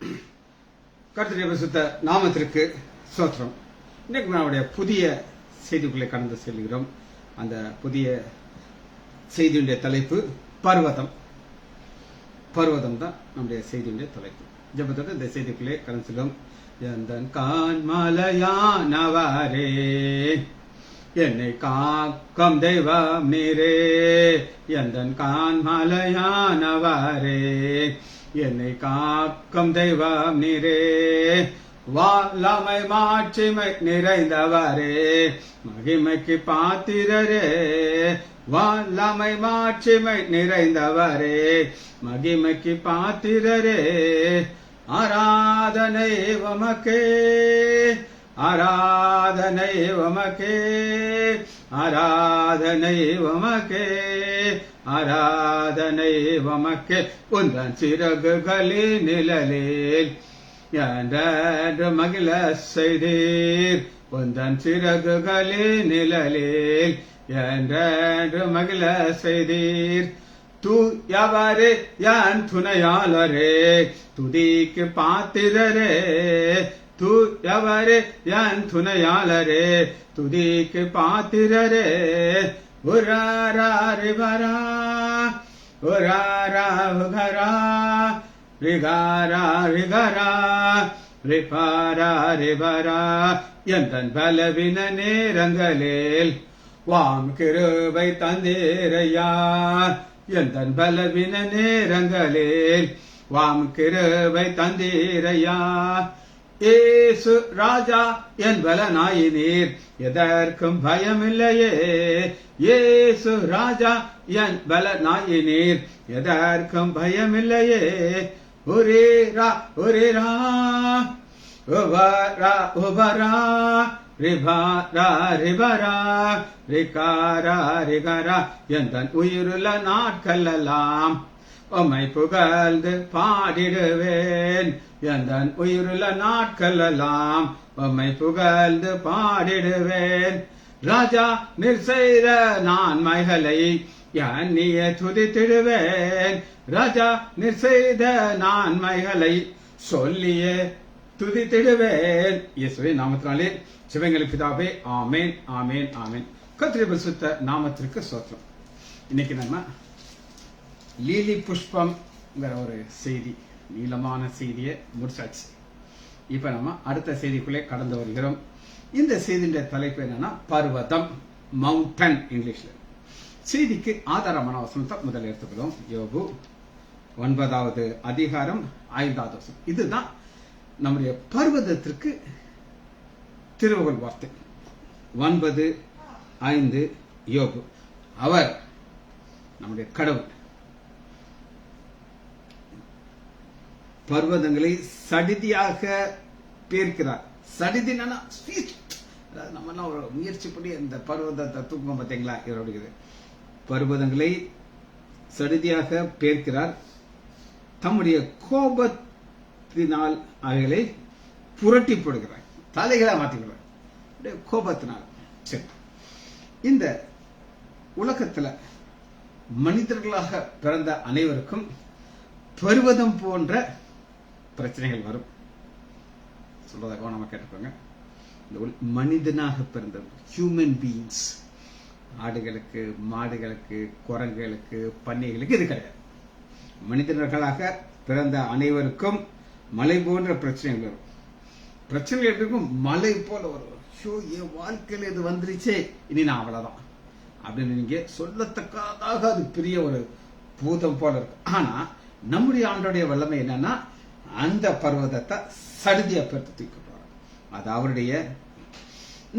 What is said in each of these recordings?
கர்த்தருடைய பரிசுத்த நாமத்திற்கு ஸ்தோத்திரம். இன்னைக்கு நம்முடைய புதிய செய்திக்குள்ளே கடந்து செல்கிறோம். அந்த புதிய செய்தியுடைய தலைப்பு பர்வதம். பர்வதம் தான் நம்முடைய செய்தியுடைய தலைப்பு. ஜெபத்தோடு இந்த செய்திக்குள்ளே கடந்து செல்லும். எந்தன் காண்மலையானவரே, என்னை காக்கும் தெய்வம் நீரே. எந்தன் காண்மலையானவரே, என்னை காக்கும் தெய்வம் நீரே. வாழமை மாட்சிமை நிறைந்தவரே, மகிமைக்கு பாத்திரரே. வாழமை மாட்சிமை நிறைந்தவரே, மகிமைக்கு பாத்திரரே. ஆராதனை உமக்கே, ஆராதனை உமக்கே, ஆராதனை உமக்கே, ஆராதனை உமக்கே. உந்தன் சிறகுகளின் நிழலில் என்று மகிழ செய்தீர். உந்தன் சிறகுகளின் நிழலில் என்று மகிழ செய்தீர். தூயவரே என் துணையாளரே, துதிக்கு பாத்திரரே. தூயவரே என் துணையாளரே, துதிக்கு பாத்திரரே. உராரா ரிவரா, உராரா உகரா, ரிகாரா ரிகரா, ரிபாரா ரிவரா. எந்தன் பலவின நேரங்களில் வாம் கிருபை தந்தீரையா. எந்தன் பலவின நேரங்களில் வாம் கிருபை தந்தீரையா. ஏசு ராஜா என் பலனாயினீர், எதற்கும் பயமில்லையே. ஏசு ராஜா என் பலனாயினீர், எதற்கும் பயமில்லையே. ஒரேரா ஒரேரா, உபரா உபரா, ரிபாரா ரிபரா, ரிகாரா ரிகரா. எந்தன் உயிருள்ள நாட்களெல்லாம் உம்மை புகழ்ந்து பாடிடுவேன். எந்தன் உயிருள்ள நாட்களெல்லாம் உம்மை புகழ்ந்து பாடிடுவேன். ராஜா நீர் செய்த நன்மைகளை எண்ணிய துதித்திடுவேன். ராஜா நீர் செய்த நன்மைகளை சொல்லியே துதித்திடுவேன். இயேசுவின் நாமத்தினாலே சிவங்களுக்கு பிதாவே, ஆமேன் ஆமேன் ஆமேன். கர்த்தருடைய பரிசுத்த நாமத்திற்கு ஸ்தோத்திரம். இன்னைக்கு நம்ம லீலி புஷ்பம்ங்கிற ஒரு செய்தி, நீளமான செய்தியை முடிச்சாச்சு. இப்ப நம்ம அடுத்த செய்திக்குள்ளே கடந்து வருகிறோம். இந்த செய்தியுடைய தலைப்பு என்னன்னா பர்வதம், மவுண்டன் இங்கிலீஷ்ல. செய்திக்கு ஆதாரமான வசனத்தை முதல் எடுத்துக்கிறோம். யோபு 9வது அதிகாரம் 5வது வசனம். இதுதான் நம்முடைய பர்வதத்திற்கு திருவகல் வார்த்தை. 9:5 யோபு. அவர் நம்முடைய கடவுள். பர்வதங்களை சடிதியாக பேர்க்கிறார். சடிதினா நம்ம ஒரு முயற்சி பண்ணி அந்த பர்வதத்தை தூக்கம் பார்த்தீங்களா, இதோட பர்வதங்களை சடிதியாக பேர்க்கிறார். தம்முடைய கோபத்தினால் அவைகளை புரட்டி போடுகிறார், தலைகளை மாற்றிக்கிறார் கோபத்தினால். சரி, இந்த உலகத்துல மனிதர்களாக பிறந்த அனைவருக்கும் பர்வதம் போன்ற பிரச்சனைகள் வரும். சொல்றத கவனமா கேட்டுக்கோங்க. இந்த மனிதனாக பிறந்த ஹியூமன் பீயிங்ஸ், ஆடுகளுக்கு, மாடுகளுக்கு, குரங்குகளுக்கு, பன்னிகளுக்கு இது கிடையாது. மனிதர்களாக பிறந்த அனைவருக்கும் மலை போன்ற பிரச்சனைகள் வரும். பிரச்சனைகள் இருக்கும், மலை போல வரும். என் வாழ்க்கையில் இது வந்துருச்சே, இனி நான் அவ்வளவுதான் அப்படின்னு நீங்க சொல்லத்தக்காதாக அது பெரிய ஒரு பூதம் போல இருக்கும். ஆனா நம்முடைய ஆண்டோடைய வல்லமை என்னன்னா, அந்த பர்வதத்தை சடுதியா பெருத்து தூக்கி போறாங்க. அது அவருடைய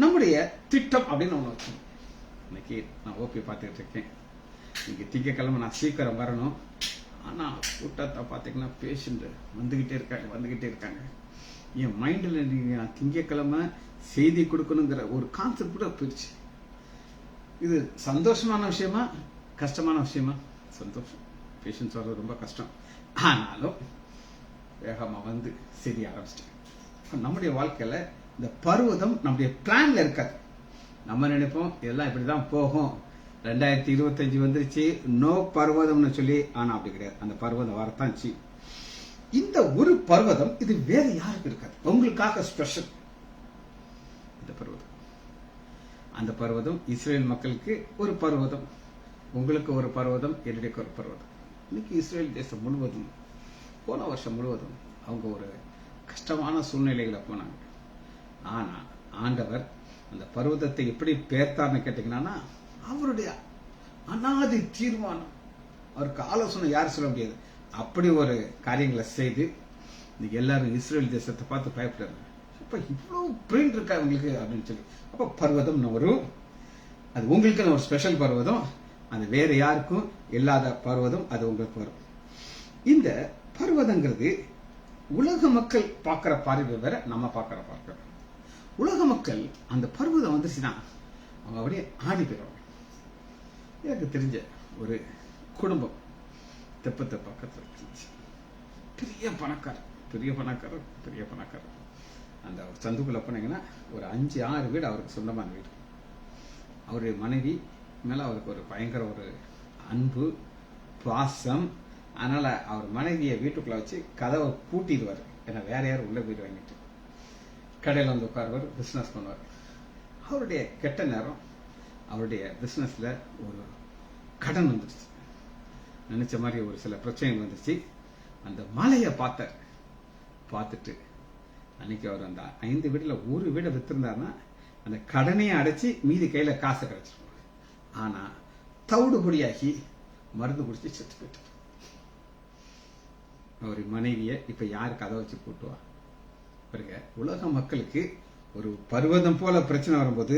நம்முடைய திட்டம் அப்படின்னு ஒண்ணு வச்சு. இன்னைக்கு நான் ஓபி பார்த்துக்கிட்டு இருக்கேன். இன்னைக்கு திங்கக்கிழமை நான் சீக்கிரம் வரணும். ஆனா கூட்டத்தை பார்த்தீங்கன்னா பேஷண்ட் வந்துகிட்டே இருக்காங்க. என் மைண்ட்ல நீங்க திங்கக்கிழமை செய்தி கொடுக்கணுங்கிற ஒரு கான்செப்ட் கூட போயிடுச்சு. இது சந்தோஷமான விஷயமா கஷ்டமான விஷயமா? சந்தோஷம். பேஷன்ஸ் வர்றது ரொம்ப கஷ்டம். ஆனாலும் வேகமா வந்து செய்தி ஆரம்பிச்சிட்டேன். நம்முடைய வாழ்க்கையில இந்த பர்வதம் நம்முடைய பிளான்ல இருக்காது. நம்ம நினைப்போம் இதெல்லாம் இப்படிதான் போகும், 2025 வந்துருச்சு, நோ பர்வதம்னு சொல்லி. ஆனா அப்படி கிடையாது. அந்த பர்வதம் வரத்தான். இந்த ஒரு பர்வதம் இது வேற யாருக்கு இருக்காது, உங்களுக்காக ஸ்பெஷல். இந்த பர்வதம், அந்த பர்வதம் இஸ்ரேல் மக்களுக்கு ஒரு பர்வதம், உங்களுக்கு ஒரு பர்வதம், என்னுடைய ஒரு பர்வதம். இன்னைக்கு இஸ்ரேல் தேசம் முழுவதும் போன வருஷம் முழுவதும் அவங்க ஒரு கஷ்டமான சூழ்நிலைகளை போனாங்க. ஆனா ஆண்டவர் அந்த பர்வதத்தை எப்படி பேர்த்தார்னு கேட்டீங்கன்னா, அவருடைய அனாதி தீர்மானம், அவருக்கு ஆலோசனை யாரும் சொல்ல முடியாது. அப்படி ஒரு காரியங்களை செய்து இன்னைக்கு எல்லாரும் இஸ்ரேல் தேசத்தை பார்த்து பயப்படுறாங்க. இப்ப இவ்வளவு பிரிண்ட் இருக்கா உங்களுக்கு அப்படின்னு சொல்லி. அப்ப பர்வதம் வரும், அது உங்களுக்கு ஒரு ஸ்பெஷல் பர்வதம், அது வேற யாருக்கும் இல்லாத பர்வதம், அது உங்களுக்கு வரும். இந்த பர்வதங்கிறது உலக மக்கள் பார்க்கிற பார்வை வேற, நம்ம பார்க்கிற பார்வை. உலக மக்கள் அந்த பர்வதம் வந்துச்சுன்னா அவங்க அப்படியே ஆடி போயிடுவாங்க. எனக்கு தெரிஞ்ச ஒரு குடும்பம் தெப்பத்தை பக்கத்தில் இருந்துச்சு. பெரிய பணக்காரர். அந்த சந்துக்குள்ள போனீங்கன்னா ஒரு 5-6 வீடு அவருக்கு சொந்தமான வீடு. அவருடைய மனைவி மேல அவருக்கு ஒரு பயங்கர ஒரு அன்பு, பாசம். அதனால அவர் மனைவியை வீட்டுக்குள்ள வச்சு கதவை பூட்டிடுவார். ஏன்னா வேற யாரும் உள்ள வீடு வாங்கிட்டு கடையில் வந்து உட்காருவார், பிசினஸ் பண்ணுவார். அவருடைய கெட்ட நேரம், அவருடைய பிசினஸ்ல ஒரு கடன் வந்துருச்சு, நினைச்ச மாதிரி ஒரு சில பிரச்சனைகள் வந்துருச்சு. அந்த மலையை பார்த்துட்டு அன்னைக்கு அவர் அந்த 5 வீடுல ஒரு வீடை வித்திருந்தாருன்னா அந்த கடனையை அடைச்சி மீதி கையில காசு கிடைச்சிருக்கும். ஆனா தவிடு பொடியாகி மருந்து குடிச்சு செத்து போயிட்டார். அவர் மனைவிய இப்ப யாரு கதை வச்சு கூட்டுவா பாருங்க. உலக மக்களுக்கு ஒரு பர்வதம் போல பிரச்சனை வரும்போது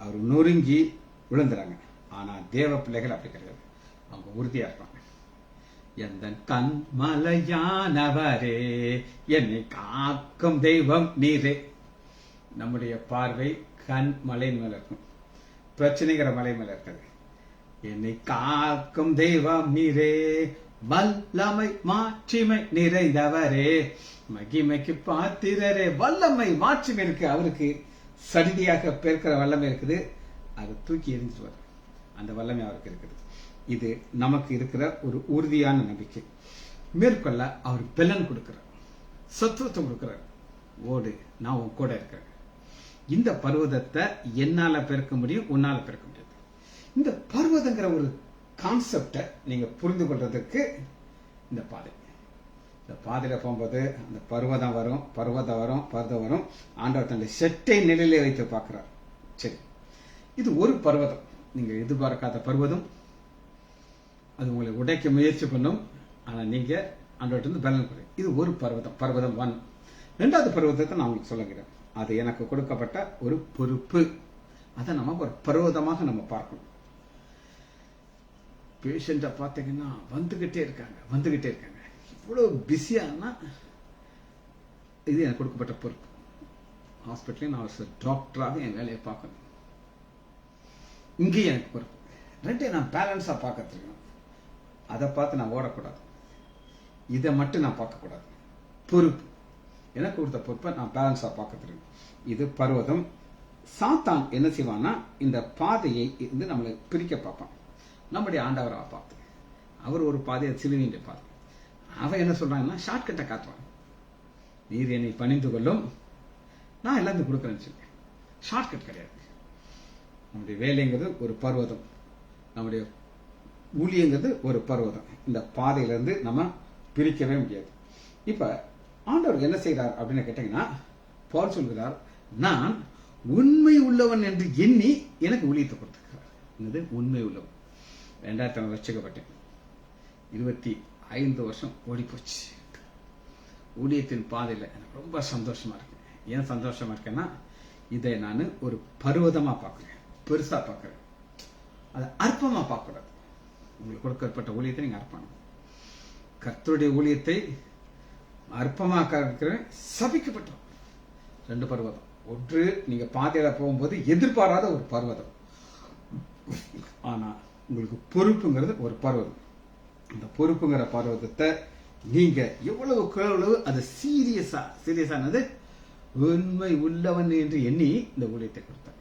அவர் நொறுங்கி விழுந்துறாங்க. ஆனா தேவ பிள்ளைகள் அப்படி கிடையாது, அவங்க உறுதியா இருப்பாங்க. எந்த கண் மலையானவரே, என்னை காக்கும் தெய்வம் நீரே. நம்முடைய பார்வை கண் மலை மேல இருக்கும், பிரச்சனைங்கிற மலை மேல இருக்காது. என்னை காக்கும் தெய்வம் நீரே, வல்லமை மாட்சிமை நிறைந்தவரே, மகிமைக்கு பாத்திரரே. வல்லமை மாட்சிமை இருக்கு அவருக்கு, சடிதியாக பேர்க்கிற வல்லமை இருக்குது, அது தூக்கி எரிஞ்சிருவார். அந்த வல்லமை அவருக்கு இருக்குது. இது நமக்கு இருக்கிற ஒரு உறுதியான நம்பிக்கை. மேற்கொள்ள அவர் பலன் கொடுக்கிறார், சத்துவத்தை கொடுக்கிறார். ஓடு, நான் உன் கூட இருக்கிறேன். இந்த பர்வதத்தை என்னால பெருக்க முடியும், உன்னால பெருக்க முடியாது. இந்த பர்வதங்கிற ஒரு கான்செப்டை நீங்க புரிந்து கொள்றதுக்கு இந்த பாதையில போகும்போது அந்த பர்வதம் வரும். ஆண்டவர் தன்னுடைய செட்டை நிலையிலே வைத்து பார்க்கிறார். சரி, இது ஒரு பர்வதம், நீங்க எதிர்பார்க்காத பர்வதம். அது உங்களை உடைக்க முயற்சி பண்ணும், ஆனா நீங்க ஆண்டவர்கிட்ட பலன் கொடுங்க. இது ஒரு பர்வதம் 1. 2வது பர்வதத்தை நான் உங்களுக்கு சொல்லுகிறேன். அது எனக்கு கொடுக்கப்பட்ட ஒரு பொறுப்பு. அதை நம்ம ஒரு பர்வதமாக நம்ம பார்க்கணும். பேஷண்ட்டை பார்த்தீங்கன்னா வந்துகிட்டே இருக்காங்க. இவ்வளவு பிஸியானா இது எனக்கு கொடுக்கப்பட்ட பொறுப்பு. ஹாஸ்பிட்டலையும் நான் ஒரு டாக்டராக என் வேலையை பார்க்கணும். இங்கேயும் எனக்கு பொறுப்பு. 2 நான் பேலன்ஸா பார்க்க தெரியும். அதை பார்த்து நான் ஓடக்கூடாது, இதை மட்டும் நான் பார்க்கக்கூடாது. பொறுப்பு, எனக்கு கொடுத்த பொறுப்பை நான் பேலன்ஸா பார்க்க தெரியும். இது பர்வதம். சாத்தான் என்ன செய்வான்னா இந்த பாதையை இருந்து நம்மளை பிரிக்க பார்ப்பான். நம்முடைய ஆண்டவரை பார்த்து, அவர் ஒரு பாதையை சிலுவையின்ற பாதை, அவன் என்ன சொல்றாங்கன்னா ஷார்ட்கட்டை காட்டுவான். நீர் என்னை பணிந்து கொள்ளும், நான் எல்லாத்தையும் கொடுக்குறேன்னு சொல்லி. ஷார்ட்கட் கிடையாது. நம்முடைய வேலைங்கிறது ஒரு பர்வதம், நம்முடைய ஊழியங்கிறது ஒரு பர்வதம். இந்த பாதையிலிருந்து நம்ம பிரிக்கவே முடியாது. இப்ப ஆண்டவர் என்ன செய்கிறார் அப்படின்னு கேட்டீங்கன்னா, பவுல் சொல்கிறார், நான் உண்மை உள்ளவன் என்று எண்ணி எனக்கு ஊழியத்தை கொடுத்திருக்கிறார். என்னது உண்மை உள்ளவன்? 2000 ரட்சிக்கப்பட்டேன், 25 வருஷம் ஓடி போச்சு. ஊழியத்தின் பாதையில எனக்கு ரொம்ப சந்தோஷமா இருக்கு. ஏன் சந்தோஷமா இருக்கேன்னா, இதை நான் ஒரு பர்வதமா பார்க்கிறேன், பெருசா பார்க்கிறேன். அதை அற்பமா பார்க்க கூடாது. உங்களுக்கு கொடுக்கப்பட்ட ஊழியத்தை நீங்க அர்ப்பணம். கர்த்தருடைய ஊழியத்தை அற்பமாக இருக்கிறேன், சபிக்கப்பட்டோம். 2 பர்வதம். ஒன்று, நீங்க பாதையில போகும்போது எதிர்பாராத ஒரு பர்வதம். ஆனா உங்களுக்கு பொறுப்புங்கிறது ஒரு பர்வதம். அந்த பொறுப்புங்கிற பர்வதத்தை நீங்க எவ்வளவு அது சீரியஸானது உண்மை உள்ளவன் என்று எண்ணி இந்த ஊழியத்தை கொடுத்தார்.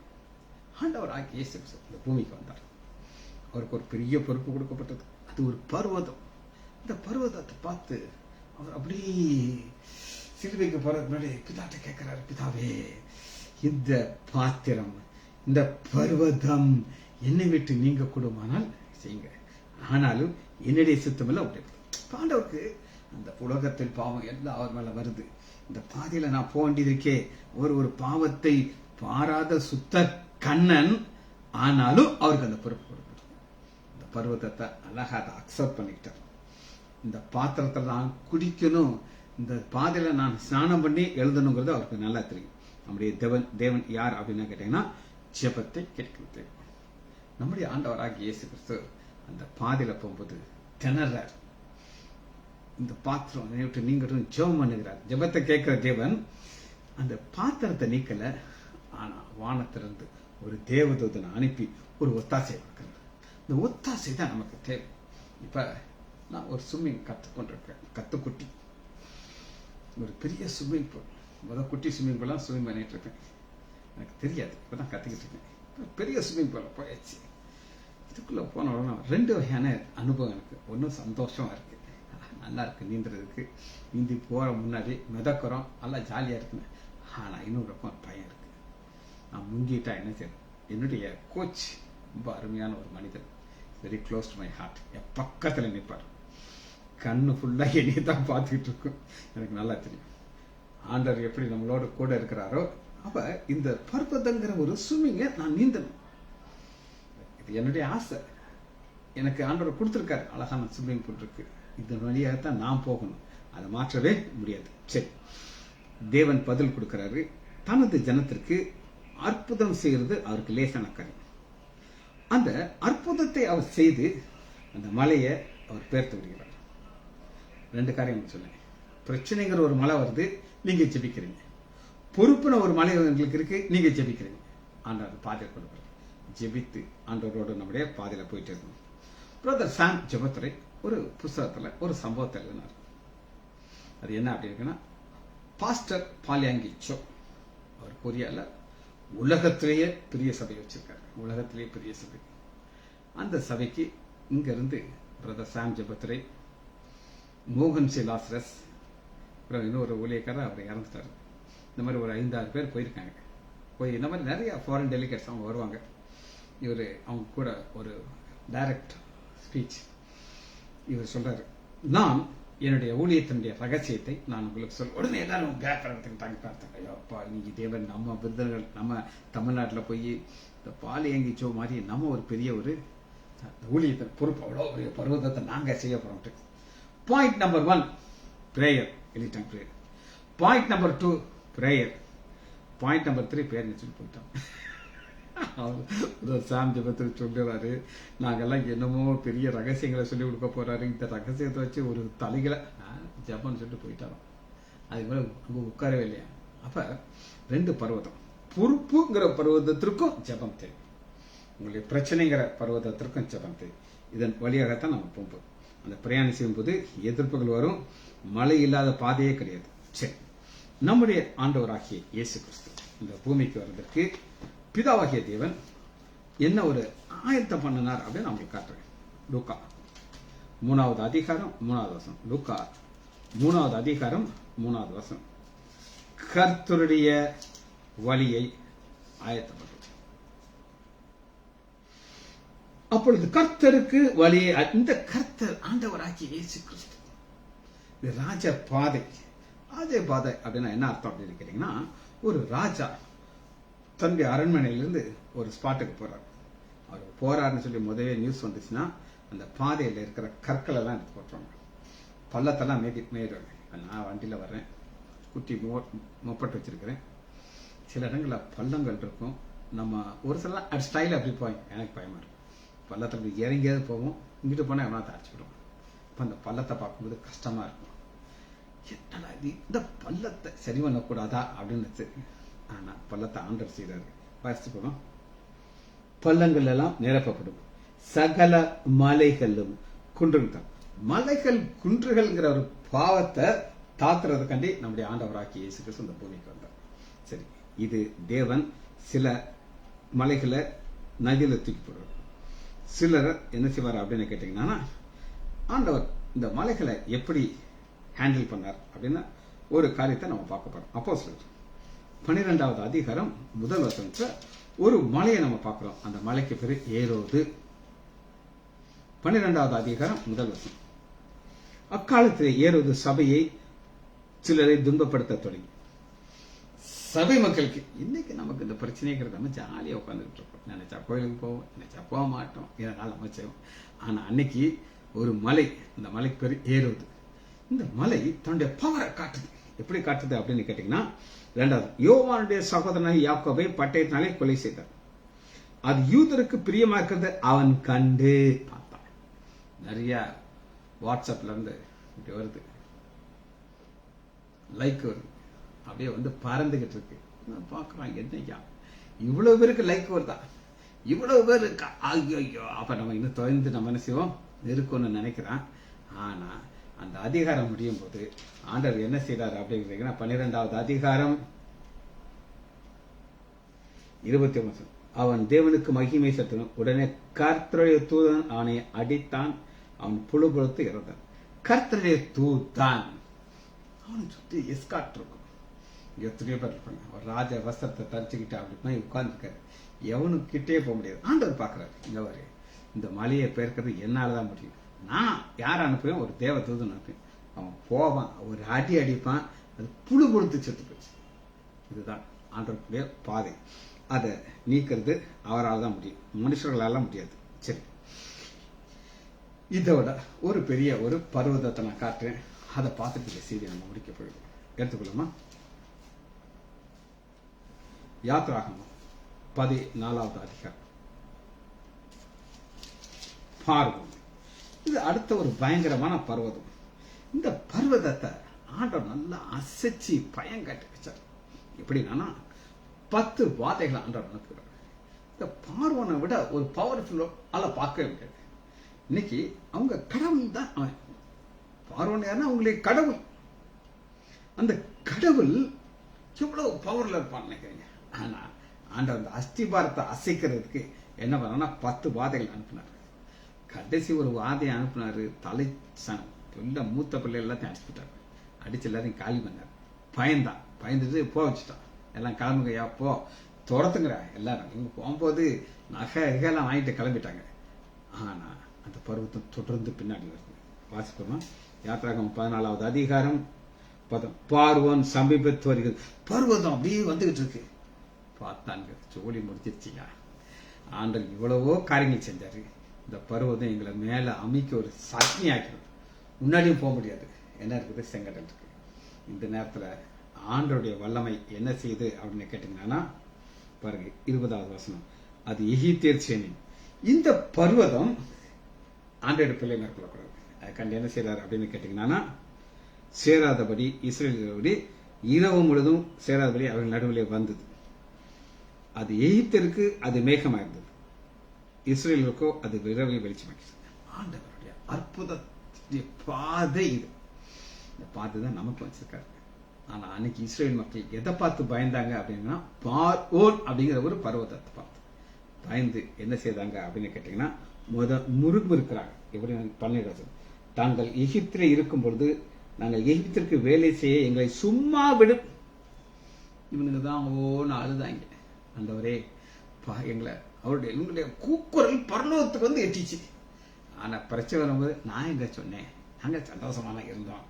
ஆண்டவர் ஆகிய இயேசு இந்த பூமிக்கு வந்தார். அவருக்கு ஒரு பெரிய பொறுப்பு கொடுக்கப்பட்டது. அது ஒரு பர்வதம். இந்த பர்வதத்தை பார்த்து அவர் அப்படி சிலுவைக்கு போறதுக்கு முன்னாடி பிதாட்ட கேட்கிறாரு, பிதாவே இந்த பாத்திரம், இந்த பர்வதம் என்னை விட்டு நீங்க கூடுமானால் செய்யுங்க, ஆனாலும் என்னுடைய சித்தமில்ல அப்படி. ஆண்டவருக்கு அந்த உலகத்தில் பாவம் எல்லாம் அவர் மேல வருது. இந்த பாதையில நான் போக வேண்டியதுக்கே ஒரு பாவத்தை பாராத சுத்த கண்ணன், ஆனாலும் அவருக்கு அந்த பொறுப்பு கொடுக்குறது. இந்த பர்வதத்தை அழகா அதை அக்செப்ட் பண்ணிக்கிட்டார். இந்த பாத்திரத்தை நான் குடிக்கணும், இந்த பாதையில நான் ஸ்நானம் பண்ணி எழுதணுங்கிறது அவருக்கு நல்லா தெரியும். நம்முடைய தேவன் யார் அப்படின்னு கேட்டீங்கன்னா ஜெபத்தை கேட்கிறது. நம்முடைய ஆண்டவராகிய இயேசு கிறிஸ்து அந்த பாதையில போகும்போது திணறார். இந்த பாத்திரம் விட்டு நீங்களும் ஜெபம் பண்ணுகிறார். ஜெபத்தை கேட்கிற தேவன் அந்த பாத்திரத்தை நீக்கல, ஆனா வானத்திலிருந்து ஒரு தேவதூதனை அனுப்பி ஒரு ஒத்தாசை கொடுக்கிறார். இந்த ஒத்தாசை தான் நமக்கு தேவை. இப்ப நான் ஒரு ஸ்விம்மிங் கத்துக்கொண்டிருக்கேன். கத்துக்குட்டி ஒரு பெரிய ஸ்விம்மிங் பூல், குட்டி ஸ்விம்மிங் பூலாம் ஸ்விம் பண்ணிட்டு இருக்கேன். எனக்கு தெரியாது, இப்பதான் கத்துக்கிட்டு இருக்கேன். பெரிய ஸ்விம்மிங் பூல போயாச்சு. இதுக்குள்ள போன உடனே 2 வகையான அனுபவம் எனக்கு. ஒன்றும் சந்தோஷமா இருக்கு, நல்லா இருக்கு நீந்துறதுக்கு, நீந்தி போற முன்னாடி மிதக்கிறோம், நல்லா ஜாலியா இருக்குன்னு. ஆனா இன்னொரு பக்கம் பயம் இருக்கு. நான் முங்கிட்டா என்ன செய்யணும்? என்னுடைய கோச் ரொம்ப அருமையான ஒரு மனிதர், very close to my heart. என் பக்கத்துல நிற்பார், கண்ணு ஃபுல்லா என்னையே தான் பார்த்துக்கிட்டு இருக்கும். எனக்கு நல்லா தெரியும் ஆண்டவர் எப்படி நம்மளோட கூட இருக்கிறாரோ. அப்ப இந்த பர்வதங்கிற ஒரு ஸ்விம்மிங்கை நான் நீந்தணும், இது என்னுடைய ஆசை. எனக்கு ஆண்டவர் கொடுத்துருக்காரு, அழகான ஸ்விம்மிங் பூல் இருக்கு, இதன் வழியாகத்தான் நான் போகணும், அதை மாற்றவே முடியாது. சரி, தேவன் பதில் கொடுக்கிறாரு. தனது ஜனத்திற்கு அற்புதம் செய்யறது அவருக்கு லேசான காரியம். அந்த அற்புதத்தை அவர் செய்து அந்த மலையை அவர் பெயர்த்து விடுகிறார். 2 காரியம் சொன்னேன். பிரச்சனைங்கிற ஒரு மலை வருது, நீங்க ஜெபிக்கிறீங்க. பொறுப்புன ஒரு மலை உங்களுக்கு இருக்கு, நீங்க ஜெபிக்கிறீங்க. ஆண்டவர் பாதையை கொடுப்பார். ஜெபித்து ஆண்டவரோடு நம்முடைய பாதையில போயிட்டு இருக்கணும். பிரதர் சாம் ஜெபத்துறை ஒரு புத்தகத்துல ஒரு சம்பவத்தை எழுதினார். அது என்ன அப்படி இருக்குன்னா, பாஸ்டர் பாலியாங்கி சோ, அவர் கொரியால உலகத்திலேயே பெரிய சபை வச்சிருக்காரு. உலகத்திலேயே பெரிய சபை. அந்த சபைக்கு இங்க இருந்து பிரதர் சாம் ஜெபத்துறை, மோகன் சி லாசரஸ், இன்னொரு ஊழியக்காரர் அவர் இறந்துட்டாரு. இந்த மாதிரி ஒரு 5-6 பேர் போயிருக்காங்க. போய் இந்த மாதிரி நிறைய ஃபாரின் டெலிகேட்ஸ் அவங்க வருவாங்க. இவர் அவங்க கூட ஒரு டைரக்ட் ஸ்பீச் இவர் சொல்றாரு, நான் என்னுடைய ஊழியத்தினுடைய ரகசியத்தை நான் உங்களுக்கு சொல்ல. உடனே எல்லாரும் பேப்பரத்துக்கிட்டாங்க. பார்த்தாங்க, ஐயோப்பா இன்னைக்கு தேவன் நம்ம விருதுகள் நம்ம தமிழ்நாட்டில் போய் இந்த பாலியங்கி சோ மாதிரி நம்ம ஒரு பெரிய ஒரு ஊழியத்தின் பொறுப்பு, அவ்வளோ பெரிய பருவத்தை நாங்கள் செய்ய போறோம். பாயிண்ட் நம்பர் 1 பிரேயர், எழுதிட்டாங்க prayer. Point number 2 prayer. Point number 3 பேர் சொல்லி போயிட்டோம். சாம் ஜெபத்தில் சொல்லுறாரு, நாங்கெல்லாம் என்னமோ பெரிய ரகசியங்களை சொல்லி கொடுக்க போறாரு, இந்த ரகசியத்தை வச்சு ஒரு தலைகளை ஜபம்னு சொல்லிட்டு போயிட்டாரோம். அது போல அங்க உட்காரவே இல்லையா. அப்ப 2 பர்வதம், பொறுப்புங்கிற பர்வதத்திற்கும் ஜபம் தேவை, உங்களுடைய பிரச்சனைங்கிற பர்வதத்திற்கும் ஜபம் தேவை. இதன் வழியாகத்தான் நம்ம போகும்போது அந்த பிரயாணம் செய்யும்போது எதிர்ப்புகள் வரும். மழை இல்லாத பாதையே கிடையாது. சரி, நம்முடைய ஆண்டவராகிய இயேசு கிறிஸ்து இந்த பூமிக்கு வர்றதற்கு பிதாவாகிய தேவன் என்ன ஒரு ஆயத்தம் பண்ணினார் அப்படின்னு நான் உங்களுக்கு காட்டுறேன். லூக்கா 3வது அதிகாரம் 3வது வசனம். லூக்கா 3வது அதிகாரம் 3வது வசனம். கர்த்தருடைய வழியை ஆயத்தப்பட்டது. அப்பொழுது கர்த்தருக்கு வழியை, இந்த கர்த்தர் ஆண்டவராகிய இயேசு கிறிஸ்து, இது ராஜ பாதை. ராஜ பாதை அப்படின்னா என்ன அர்த்தம் அப்படின்னு கேட்டீங்கன்னா, ஒரு ராஜா தன்னுடைய அரண்மனையிலிருந்து ஒரு ஸ்பாட்டுக்கு போறாரு. அவர் போறாருன்னு சொல்லி முதவே நியூஸ் வந்துச்சுன்னா அந்த பாதையில இருக்கிற கற்கள் எல்லாம் எடுத்து போட்டுருவாங்க, பள்ளத்தெல்லாம் மேயிடுவாங்க. நான் வண்டியில வர்றேன், குட்டி மொப்பட்டு வச்சிருக்கிறேன். சில இடங்களில் பள்ளங்கள் இருக்கும். நம்ம ஒரு சில ஸ்டைல அப்படி போவாங்க. எனக்கு பயமா இருக்கும். பள்ளத்தில் இறங்கியாவது போவோம், இங்கிட்டு போனால் எவனா தாடிச்சு விடுவோம். இப்போ அந்த பள்ளத்தை பார்க்கும்போது கஷ்டமா இருக்கும். என்னடா இது, இந்த பள்ளத்தை சரி பண்ணக்கூடாதா அப்படின்னு. ஆனா பள்ளத்தை ஆண்டர் செய்தாரு. வாசித்து போனோம். பள்ளங்கள் எல்லாம் நிரப்பப்படும், சகல மலைகளும் குன்றுகள். மலைகள் குன்றுகள்ங்கிற ஒரு பாவத்தை தாத்துறதுக்காண்டி நம்முடைய ஆண்டவராகிய இயேசு கிறிஸ்து இந்த பூமிக்கு வந்தார். சரி, இது தேவன் சில மலைகளை நதியில தூக்கி போடுவார். சிலர் என்ன செய்வார் அப்படின்னு கேட்டீங்கன்னா, ஆண்டவர் இந்த மலைகளை எப்படி ஹேண்டில் பண்ணார் அப்படின்னு ஒரு காரியத்தை நம்ம பார்க்க போறோம். அப்போஸ்தலர் 12வது அதிகாரம் முதல் வசனத்துல ஒரு மலையை நம்ம பார்க்கிறோம். அந்த மலைக்கு பேரு ஏரோது. 12வது அதிகாரம் முதல் வசனம். அக்காலத்தில் ஏரோது சபையை சிலரை துன்பப்படுத்த தொடங்கி. சபை மக்களுக்கு இன்னைக்கு நமக்கு இந்த பிரச்சனைங்கிறது நம்ம ஜாலியா உட்காந்துட்டு இருக்கோம். நினைச்சா கோயிலுக்கு போவோம், நினைச்சா போக மாட்டோம், இதனால நம்ம செய்வோம். ஆனா அன்னைக்கு ஒரு மலை, இந்த மலைக்கு பேரு ஏரோது. இந்த மலை தன்னுடைய பவரை காட்டுது. எப்படி காட்டுது அப்படின்னு கேட்டீங்கன்னா, 2வது, யோவானுடைய சகோதரனாக யாக்கோபை பட்டயத்தினாலே கொலை செய்தார். அது யூதருக்கு பிரியமா இருக்கிறது அவன் கண்டு பார்த்தான். நிறைய வாட்ஸ்அப்ல இருந்து இப்படி வருது, லைக் வருது, அப்படியே வந்து பறந்துகிட்டு இருக்கு. பாக்குறான், என்னையா இவ்வளவு பேருக்கு லைக் வருதா, இவ்வளவு பேர் இருக்கா, ஐயோ. அப்ப நம்ம இன்னும் தொடர்ந்து நம்ம என்ன செய்வோம், இருக்கும்னு நினைக்கிறான். ஆனா அந்த அதிகாரம் முடியும் போது ஆண்டவர் என்ன செய்தார் அப்படிங்கிறீங்கன்னா, 12வது அதிகாரம் 21. அவன் தேவனுக்கு மகிமை செலுத்தினான். உடனே கர்த்தருடைய தூதன் அவனை அடித்தான். அவன் புழு புழுத்து இறந்தான். கர்த்தருடைய தூதான் அவனை சுத்தி எஸ்காட் இருக்கும். எத்தனையோ பேர் இருப்பாங்க. ஒரு ராஜ வஸ்திரத்தை தரிச்சுக்கிட்டு அப்படி உட்கார்ந்துருக்காரு. எவனும் கிட்டே போக முடியாது. ஆண்டவர் பாக்குறாரு, இங்க வரு, இந்த மலையை பெயர்க்கிறது என்னாலதான் முடியும். நான் யார் அனுப்புவேன், ஒரு தேவ தூதன் அனுப்புவேன். அவன் போவான், ஒரு அடி அடிப்பான், அது புழு கொடுத்து செத்து போச்சு. இதுதான் ஆண்டவருடைய பாதை. அதை நீக்கிறது அவரால் தான் முடியும், மனுஷர்களால முடியாது. சரி, இதோட ஒரு பெரிய ஒரு பர்வதத்தை நான் காட்டுறேன். அதை பார்த்துட்டு இந்த செய்தி நம்ம முடிக்க போயிடுவோம். எடுத்துக்கொள்ளுமா? யாத்ராகமம் 14வது அதிகாரம். பார்வோன். இது அடுத்த ஒரு பயங்கரமான பர்வதம். இந்த பர்வதத்தை ஆண்டவர் நல்லா அசைச்சு பயங்கட்டு வச்சார். எப்படின்னா 10 வாதைகளை ஆண்டவர் அனுப்புகிறார். இந்த பார்வோனை விட ஒரு பவர்ஃபுல் ஆள பார்க்கவே முடியாது. இன்னைக்கு அவங்க கடவுள் தான். அவன் பார்வோன் யாருன்னா அவங்களுக்கு கடவுள். அந்த கடவுள் எவ்வளவு பவர்ல இருப்பான்னு நினைக்கிறீங்க. ஆனா ஆண்டவர் அந்த அஸ்திபாரத்தை அசைக்கிறதுக்கு என்ன பண்ணா 10 வாதைகள் அனுப்பினார். கடைசி ஒரு வாதையை அனுப்பினாரு. தலை மூத்த பிள்ளை எல்லாத்தையும் அடிச்சுட்டாரு. அடிச்சு எல்லாத்தையும் காலி பண்ணார். பயந்துட்டு போக வச்சுட்டான். எல்லாம் கிளம்புங்கய்யா, போ, துரத்துங்கிற எல்லாரும். இவங்க போகும்போது நகைலாம் வாங்கிட்டு கிளம்பிட்டாங்க. ஆனா அந்த பருவத்தை தொடர்ந்து பின்னாடி வருது. வாசிப்போமா? யாத்ராகமம் 14வது அதிகாரம் 10. பார்வோன் சமீபத்து வருகிறது. பர்வதம் அப்படியே வந்துகிட்டு இருக்கு. பார்த்தாங்க, ஜோலி முடிச்சிருச்சியா. ஆண்டவர் இவ்வளவோ காரியங்கள் செஞ்சாரு. இந்த பருவதம் எங்களை மேல அமைக்க ஒரு சக்னி ஆக்கிறது. முன்னாடியும் போக முடியாது. என்ன இருக்குது, செங்கடல் இருக்கு. இந்த நேரத்துல ஆண்டருடைய வல்லமை என்ன செய்யுது அப்படின்னு கேட்டீங்கன்னா, பாருங்க 20வது வசனம். அது எகிப்தியர் சேனை. இந்த பர்வதம் ஆண்டோட பிள்ளை மேற்கொள்ளக்கூடாது. அதை கண்டு என்ன செய்யறாரு அப்படின்னு கேட்டீங்கன்னா, சேராதபடி இஸ்ரேலி இரவு முழுதும் சேராதபடி அவர்கள் நடுவிலே வந்தது. அது எகிப்திற்கு அது மேகமா இருந்தது, இஸ்ரேலுக்கோ அது விரவில் வெளிச்சமாக்கிது. ஆண்டவருடைய அற்புத பாதை இது. இந்த பாதை தான் நமக்கு வச்சிருக்காரு. ஆனா அன்னைக்கு இஸ்ரேல் மக்கள் எதை பார்த்து பயந்தாங்க அப்படின்னா, பார்வோன் அப்படிங்கிற ஒரு பர்வதத்தை பார்த்து பயந்து என்ன செய்தாங்க அப்படின்னு கேட்டீங்கன்னா, முருகு இருக்கிறாங்க. எப்படி 12 தாங்கள் எகிப்திலே இருக்கும் பொழுது நாங்கள் எகிப்திற்கு வேலை செய்ய எங்களை சும்மா விடும். இவனுக்கு தான் ஓன்னு அழுதாங்க. ஆண்டவரே, எங்களை எங்களுடைய கூக்குரல் பரலோகத்துக்கு வந்து எட்டிச்சு. ஆனா பிரச்சனை வரும்போது நான் எங்க சொன்னேன், நாங்க சந்தோஷமான இருந்தோம்.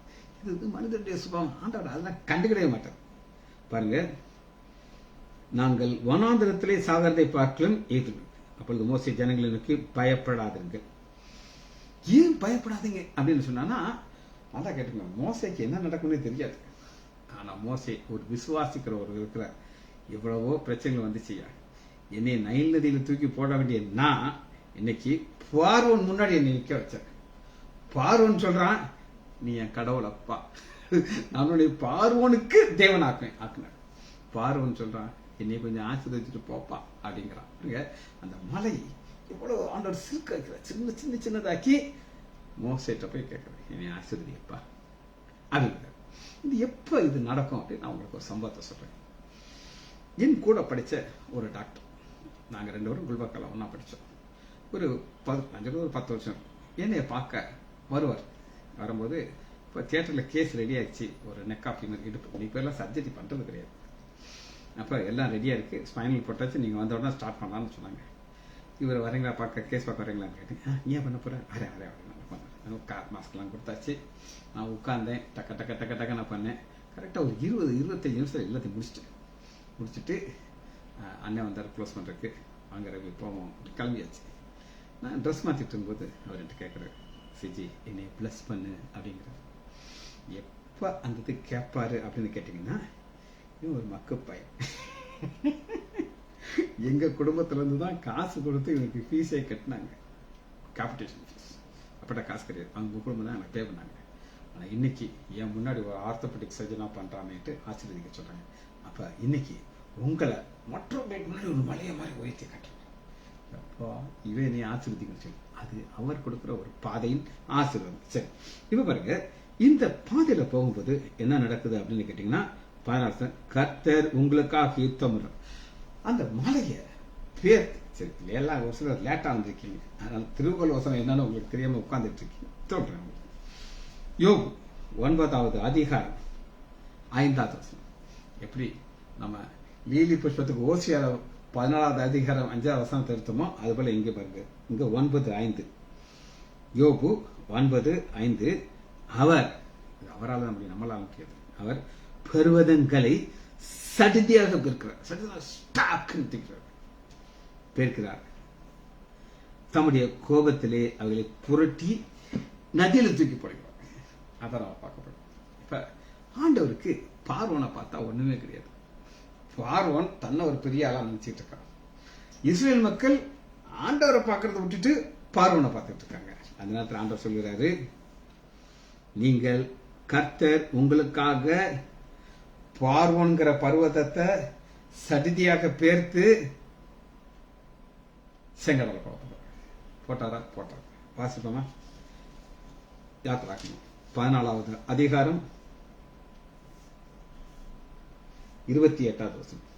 இது மனிதனுடைய சுபாவம். ஆண்டவர் அதெல்லாம் கண்டுக்கிடவே மாட்டார். பாருங்க, நாங்கள் வனாந்திரத்திலே சாகரத்தை பார்க்கலும் ஏற்றுவோம். அப்பொழுது மோசே ஜனங்களுக்கு பயப்படாதீர்கள். ஏன் பயப்படாதீங்க அப்படின்னு சொன்னா, நல்லா கேட்டுங்க, மோசைக்கு என்ன நடக்கும்னே தெரியாது. ஆனா மோசே ஒரு விசுவாசிக்கிற ஒரு இருக்கிறார். எவ்வளவோ பிரச்சனைகள் வந்துச்சுயா. என்னை நைல் நதியில தூக்கி போட வேண்டிய நான் இன்னைக்கு பார்வோன் முன்னாடி என்னை நிக்க வச்சேன். பார்வோன் சொல்றான், நீ என் கடவுள் அப்பா, நம்மளுடைய பார்வோனுக்கு தேவன் ஆக்குனார். பார்வோன் சொல்றான், என்னை கொஞ்சம் ஆசீர்வதிச்சுட்டு போப்பா அப்படிங்கிறான். அந்த மலை எவ்வளவு ஆண்டவர் சிறுக்க வைக்கிறார். சின்ன சின்ன சின்னதாக்கி மோசேட்ட போய் கேட்கிறேன், என்னை ஆசீர்வதிப்பா அப்படிங்கிறார். இது எப்ப இது நடக்கும் அப்படின்னு நான் உங்களுக்கு ஒரு சம்பவத்தை சொல்றேன். என் கூட படிச்ச ஒரு டாக்டர், நாங்க 2 பேரும் குல்பர்கால ஒன்னா படிச்சோம். ஒரு 10 வருஷம் என்னைய பார்க்க வருவார். வரும்போது இப்போ தியேட்டரில் கேஸ் ரெடி ஆயிடுச்சு, ஒரு நெக் ஆஃப் ஃபீமர் இடுப்பு. இப்போ எல்லாம் சர்ஜரி பண்ணுறது கிடையாது. அப்போ எல்லாம் ரெடியாக இருக்குது, ஸ்பைனல் போட்டாச்சு, நீங்கள் வந்த உடனே ஸ்டார்ட் பண்ணலான்னு சொன்னாங்க. இவர் வரீங்களா பார்க்க, கேஸ் பார்க்க வரீங்களான்னு கேட்டேன். ஏன் பண்ண போகிறேன், அரே பண்ணேன். மாஸ்க்லாம் கொடுத்தாச்சு. நான் உட்காந்தேன், டக்க நான் பண்ணேன். கரெக்டாக ஒரு 20-25 நிமிஷம் எல்லாத்தையும் முடிச்சுட்டு அண்ணன் வந்தார் க்ளோஸ் பண்ணுறதுக்கு. வாங்க ரவி போவோம், கிளம்பியாச்சு. நான் ட்ரெஸ் மாற்றிட்டு இருக்கும்போது அவர் என்கிட்ட கேட்குறாரு, சிஜி என்னை ப்ளஸ் பண்ணு அப்படிங்கிறார். எப்போ அந்த இது கேட்பாரு அப்படின்னு கேட்டிங்கன்னா, இன்னும் ஒரு மக்குப்பையன். எங்கள் குடும்பத்துலேருந்து தான் காசு கொடுத்து எனக்கு ஃபீஸே கட்டினாங்க, காம்படிஷன் ஃபீஸ். அப்பட்ட காசு கிடையாது, அவங்க குடும்பம் தான் எனக்கு பே பண்ணாங்க. ஆனால் இன்னைக்கு என் முன்னாடி ஒரு ஆர்த்தோபெடிக் சர்ஜனாக பண்ணுறாமேட்டு ஆசீர்வதிக்க சொல்கிறாங்க. அப்போ இன்னைக்கு உங்களை மற்றவங்களுக்கு முன்னாடி ஒரு மலையை மாதிரி உயர்த்தி காட்டுறாங்க. அப்போ இவன் நீ ஆசீர்வதிக்கன்னு சொல்லி, அது அவர் கொடுக்குற ஒரு பாதையின் ஆசீர்வாதம். சரி, இப்போ பாருங்க, இந்த பாதையில் போகும்போது என்ன நடக்குது அப்படின்னு கேட்டிங்கன்னா, 16 கர்த்தர் உங்களுக்காக யுத்தம். அந்த மலையை பேர் சரி, எல்லாம் ஒரு சிலர் லேட்டாக வந்திருக்கீங்க, அதனால திருக்குறள் வசனம் என்னன்னு உங்களுக்கு தெரியாமல் உட்கார்ந்துட்டு இருக்கீங்க. சொல்றேன். யோபு 9வது அதிகாரம் 5வது வசனம். எப்படி நம்ம லீலி புஷ்பத்துக்கு ஓசியார 14வது அதிகாரம் 5வது வசனத்தை எடுத்தோமோ அது போல இங்க பாருங்க, இங்க 9:5. யோபு 9:5. அவரால் நம்மளால முடியாது. அவர் பர்வதங்களை சடிதியாக பெருக்கிறார். தம்முடைய கோபத்திலே அவர்களை புரட்டி நதியில தூக்கி போடுகிறார். அதான் நம்ம பார்க்கப்படும். இப்ப ஆண்டவருக்கு பார்வோனை பார்த்தா ஒண்ணுமே கிடையாது. பார்வோன் தன்னை ஒரு பெரிய ஆளா நினைச்சிட்டு இருக்கான். இஸ்ரேல் மக்கள் ஆண்டவரை பார்க்கறத விட்டுட்டு பார்வோனை பார்த்துட்டு இருக்காங்க. அந்த நேரத்தில் ஆண்டவர் சொல்கிறாரு, நீங்கள் கர்த்தர் உங்களுக்காக பார்வோன்கிற பர்வதத்தை சடிதியாக பேர்த்து செங்கடலை போட்டாரா? வாசிப்போமா? யாத்திராகமம் 14வது அதிகாரம் 28வது வசனம்.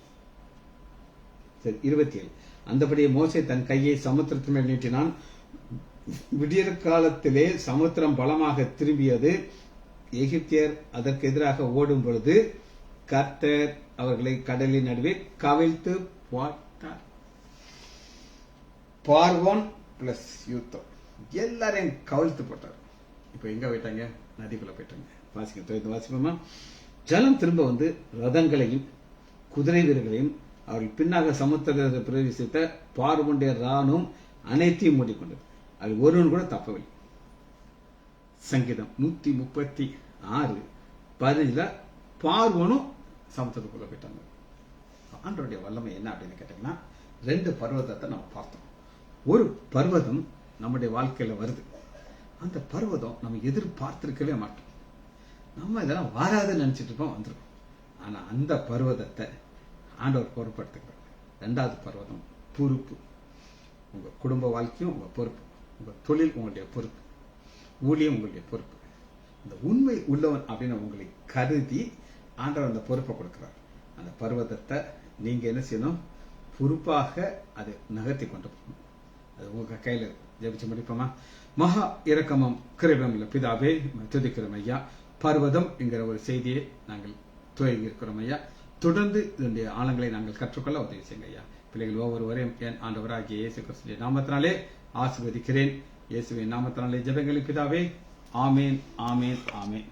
சரி, 27. அந்தபடியே மோசே தன் கையை சமுத்திரத்தின் மேல் நீட்டினான். விடியற் காலத்திலே சமுத்திரம் பலமாக திரும்பியது. எகிப்தியர் அதற்கு எதிராக ஓடும் பொழுது கர்த்தர் அவர்களை கடலின் நடுவே கவிழ்த்து போட்டார். பார்வோன் பிளஸ் யுத்தம் எல்லாரையும் கவிழ்த்து போட்டார். இப்ப எங்க போயிட்டாங்க? நதிக்குள்ள போயிட்டாங்க. வாசிப்போமா? ஜலம் திரும்ப வந்து ரதங்களையும் குதிரை வீரர்களையும் அவர்கள் பின்னாக சமுத்திரத்தை பிரவேசித்த பார்வோனுடைய ராணுவம் அனைத்தையும் மூடிக்கொண்டது. அது ஒருவன் கூட தப்பவில்லை. சங்கீதம் 136:15 பார்வோனும் சமுத்திரத்துக்குள்ள போயிட்டாங்க. ஆண்டவருடைய வல்லமை என்ன அப்படின்னு கேட்டீங்கன்னா, 2 பர்வதத்தை நம்ம பார்த்தோம். ஒரு பர்வதம் நம்முடைய வாழ்க்கையில வருது. அந்த பர்வதம் நம்ம எதிர்பார்த்திருக்கவே மாட்டோம். நம்ம இதெல்லாம் வாராதுன்னு நினைச்சிட்டு இருக்கோம், வந்துடும். ஆனா அந்த பர்வதத்தை ஆண்டவர் பொறுப்படுத்துகிறார். 2வது பர்வதம் பொறுப்பு. உங்க குடும்ப வாழ்க்கையும் உங்க பொறுப்பு, உங்க தொழில் உங்களுடைய பொறுப்பு, ஊழியம் உங்களுடைய பொறுப்பு. இந்த உண்மை உள்ளவன் அப்படின்னு உங்களை கருதி ஆண்டவர் அந்த பொறுப்பை கொடுக்கிறார். அந்த பர்வதத்தை நீங்க என்ன செய்யணும்? பொறுப்பாக அதை நகர்த்தி கொண்டு போகணும். அது உங்க கையில ஜெபிச்சு முடிப்போமா? மகா இரக்கமும் கிருபையும் உள்ள பிதாவே, துதிக்கிறோம் ஐயா. பர்வதம் என்கிற ஒரு செய்தியை நாங்கள் துவங்கி இருக்கிறோம் ஐயா. தொடர்ந்து இதனுடைய ஆழங்களை நாங்கள் கற்றுக்கொள்ள உதவி செய்யுங்க ஐயா. பிள்ளைகள் ஒவ்வொருவரையும் என் ஆண்டவராகிய இயேசு கிறிஸ்துவின் நாமத்தினாலே ஆசீர்வதிக்கிறேன். இயேசுவின் நாமத்தினாலே ஜெபங்களின் பிதாவே. ஆமேன், ஆமேன், ஆமேன்.